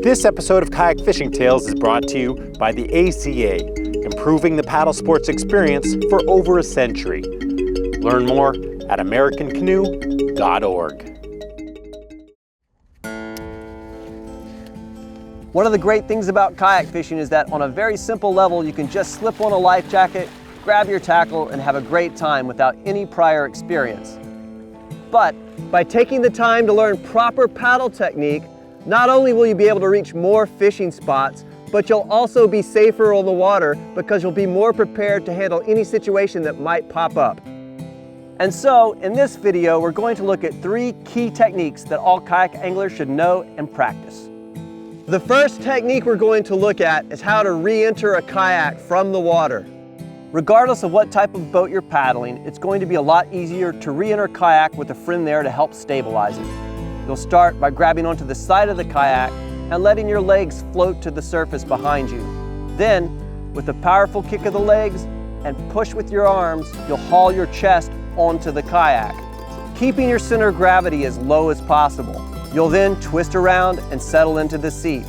This episode of Kayak Fishing Tales is brought to you by the ACA, improving the paddle sports experience for over a century. Learn more at americancanoe.org. One of the great things about kayak fishing is that on a very simple level, you can just slip on a life jacket, grab your tackle, and have a great time without any prior experience. But by taking the time to learn proper paddle technique, not only will you be able to reach more fishing spots, but you'll also be safer on the water because you'll be more prepared to handle any situation that might pop up. And so, in this video, we're going to look at 3 key techniques that all kayak anglers should know and practice. The first technique we're going to look at is how to re-enter a kayak from the water. Regardless of what type of boat you're paddling, it's going to be a lot easier to re-enter a kayak with a friend there to help stabilize it. You'll start by grabbing onto the side of the kayak and letting your legs float to the surface behind you. Then, with a powerful kick of the legs and push with your arms, you'll haul your chest onto the kayak, keeping your center of gravity as low as possible. You'll then twist around and settle into the seat.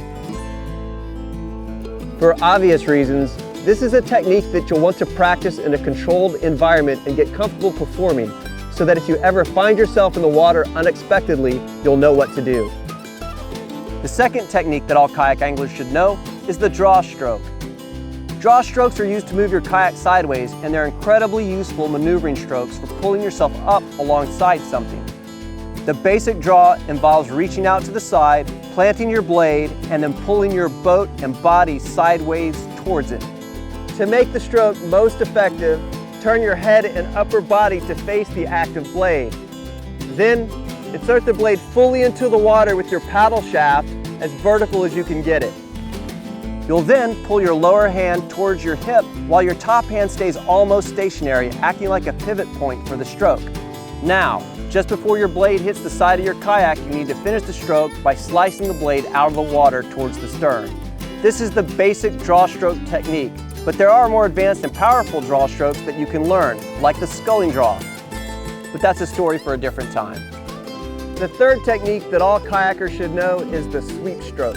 For obvious reasons, this is a technique that you'll want to practice in a controlled environment and get comfortable performing, so that if you ever find yourself in the water unexpectedly, you'll know what to do. The second technique that all kayak anglers should know is the draw stroke. Draw strokes are used to move your kayak sideways, and they're incredibly useful maneuvering strokes for pulling yourself up alongside something. The basic draw involves reaching out to the side, planting your blade, and then pulling your boat and body sideways towards it. To make the stroke most effective, turn your head and upper body to face the active blade. Then, insert the blade fully into the water with your paddle shaft as vertical as you can get it. You'll then pull your lower hand towards your hip while your top hand stays almost stationary, acting like a pivot point for the stroke. Now, just before your blade hits the side of your kayak, you need to finish the stroke by slicing the blade out of the water towards the stern. This is the basic draw stroke technique, but there are more advanced and powerful draw strokes that you can learn, like the sculling draw. But that's a story for a different time. The third technique that all kayakers should know is the sweep stroke.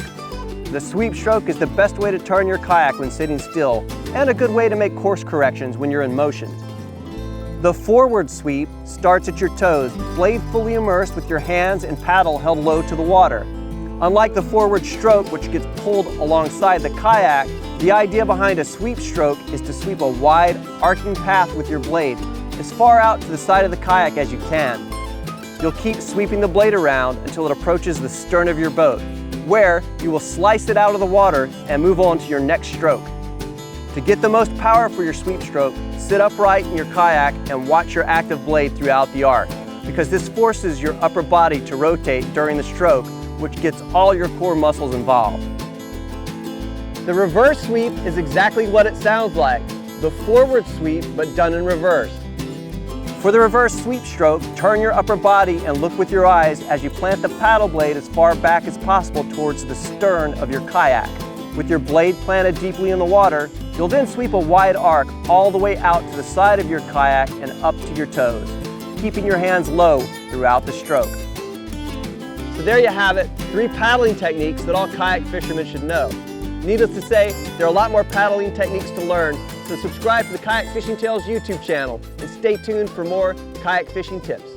The sweep stroke is the best way to turn your kayak when sitting still, and a good way to make course corrections when you're in motion. The forward sweep starts at your toes, blade fully immersed with your hands and paddle held low to the water. Unlike the forward stroke, which gets pulled alongside the kayak, the idea behind a sweep stroke is to sweep a wide, arcing path with your blade as far out to the side of the kayak as you can. You'll keep sweeping the blade around until it approaches the stern of your boat, where you will slice it out of the water and move on to your next stroke. To get the most power for your sweep stroke, sit upright in your kayak and watch your active blade throughout the arc, because this forces your upper body to rotate during the stroke, which gets all your core muscles involved. The reverse sweep is exactly what it sounds like, the forward sweep but done in reverse. For the reverse sweep stroke, turn your upper body and look with your eyes as you plant the paddle blade as far back as possible towards the stern of your kayak. With your blade planted deeply in the water, you'll then sweep a wide arc all the way out to the side of your kayak and up to your toes, keeping your hands low throughout the stroke. So there you have it, 3 paddling techniques that all kayak fishermen should know. Needless to say, there are a lot more paddling techniques to learn, so subscribe to the Kayak Fishing Tales YouTube channel and stay tuned for more kayak fishing tips.